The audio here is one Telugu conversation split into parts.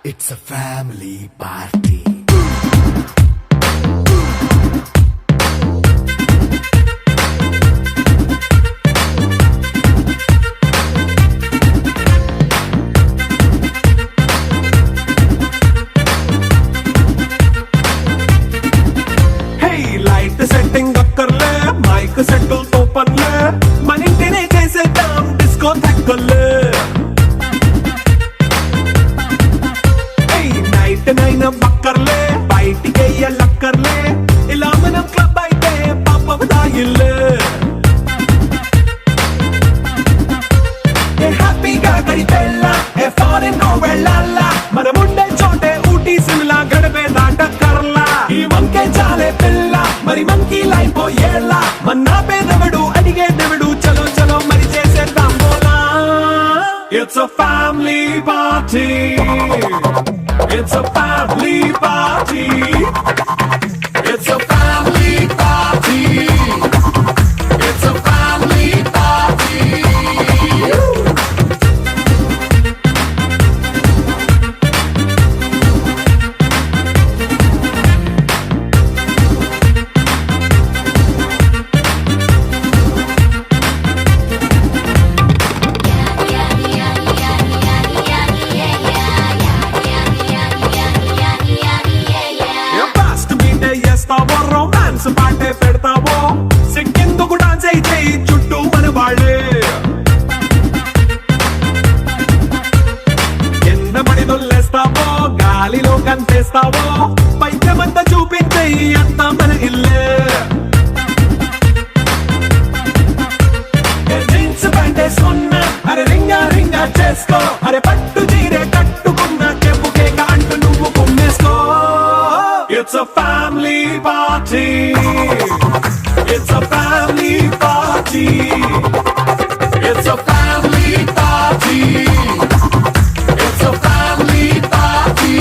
It's a family party. Setting అక్కర్లే మైక్ సెట్టులతో పనులే మన ఇంటినే చేసేద్దాం డిస్కో థెక్కలే నైట్ నైన్ బక్కర్లే బయటికి వెయ్యలక్కర్లే ఇలా మనం క్లబ్ అయితే పాపం దాయిల్లే హ్యాపీగా గడిపెళ్ళా ఏ ఫారెన్ నో వెళ్ళాలా మనం ఉండే చోటే ఊటీ సిమ్లా గడిపే దాటక్కర్లా ఈ వంకే చాలే పిల్ల మరి మంకీ లైఫ్ ఏళ్ళ మన్నా పేదవడు అడిగే దేవుడు చలో చలో మరి చేసేద్దాం బోలా It's a family party. It's a family party. It's a family party. It's a family party. Romance పాటే పెడతావో సిగ్గెందుకు డాన్స్ అయితే చుట్టూ మన వాళ్ళే ఎన్న పడి దొల్లేస్తావో గాలిలో కంతేస్తావో పైకమంతా చూపించే అంతా మన ఇల్లే జీన్స్ ప్యాంటే సొన్న అరే రింగా రింగా చేసుకో అరే పట్టు చీరే కట్టుకున్న చెప్పు కేక అంటూ నువ్వు కుమ్మేసుకో It's a family party. It's a family party. It's a family party. It's a family party.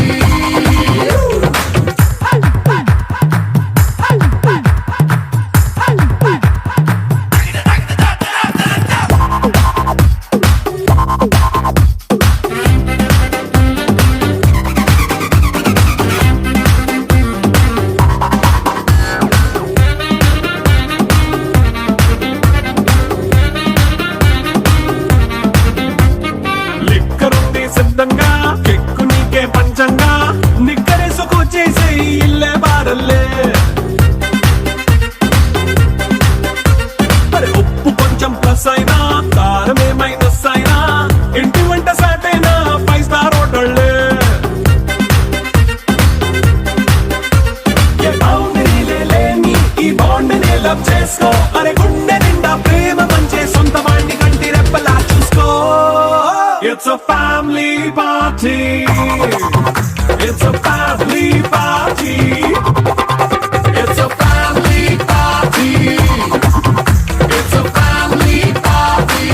సిద్ధంగా కెక్కు నీకే పంచంగా నిక్కరేసుకు చేసే ఇల్లే బారల్లే మరి ఉప్పు కొంచెం ప్లస్ అయినా కారమే మైనస్ అయినా ఇంటి వంట సాటైనా 5 స్టార్ హోటళ్ళే ఏ బౌండరీలే లేని ఈ బాండ్ని లవ్ చేసుకో అరే గుండె నిండా ప్రేమ పంచే సొంత వాడిని కంటి రెప్పలా చూసుకో It's a family party. It's a family party. It's a family party. It's a family party.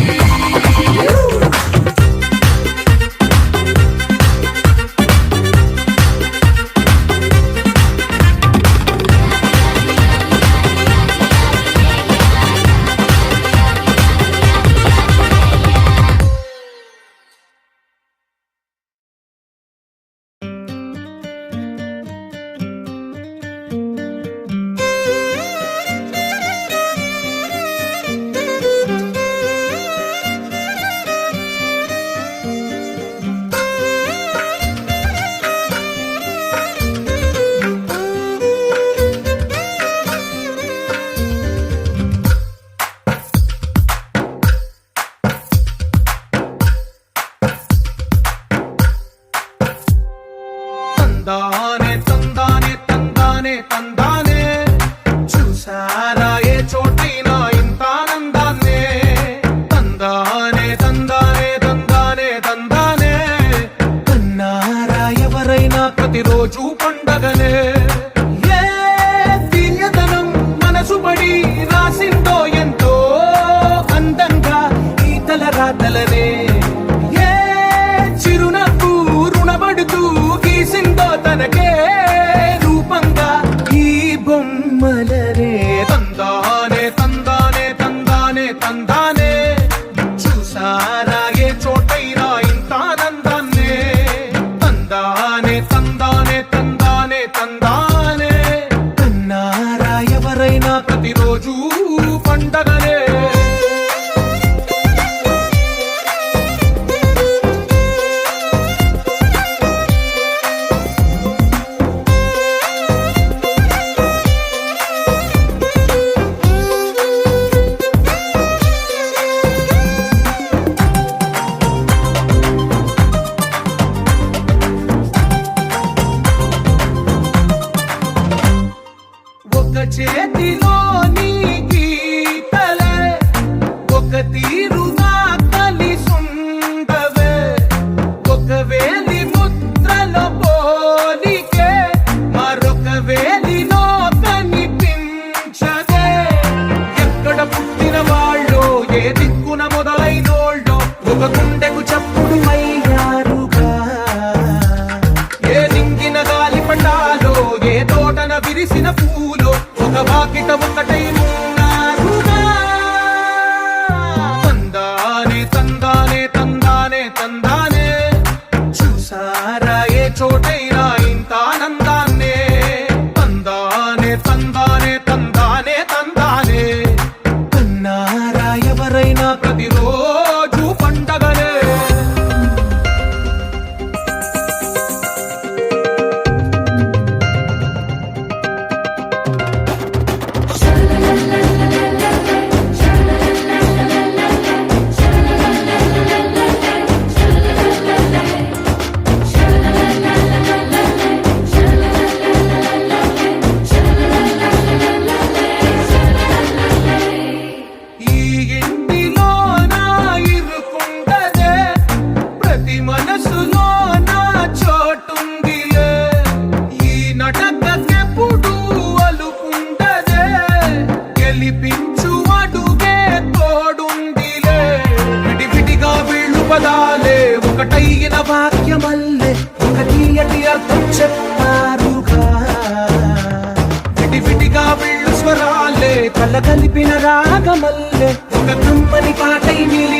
తందానే తందానే తందానే తందానే చూసారా ఏ చోటైనా ఇంత ఆనందాన్నే తందానే తందానే తందానే తందానే కన్నారా ఎవరైనా ప్రతిరోజు పండగనే ఏ దివ్యతనం మనసు పడి రాసిందో ఎంతో అందంగా ఈ తలరాతలనే ఏ చిరునవ్వు రుణపడుతూ చోటైనా ఇంత ఆనందాన్నే తందానే తందానే తందానే తందానే కన్నారా ఎవరైనా ప్రతిరోజు పండగనే ఈ ఇంటిలోన ఇరుకుండదే ప్రతి మనసులో నా చోటుందిలే ఈ నటకెప్పుడు అలుకుండదే గెలిపించు అడుగే తోడుందిలే విడివిడిగా వీళ్ళు పదాలే ఒకటైన వాక్యమల్లే ఒక తీయటి అర్థం చెప్పారుగా విడివిడిగా వీళ్ళు స్వరాలే కల కలిపిన రాగమల్లే ఒక కమ్మని పాటై మిలి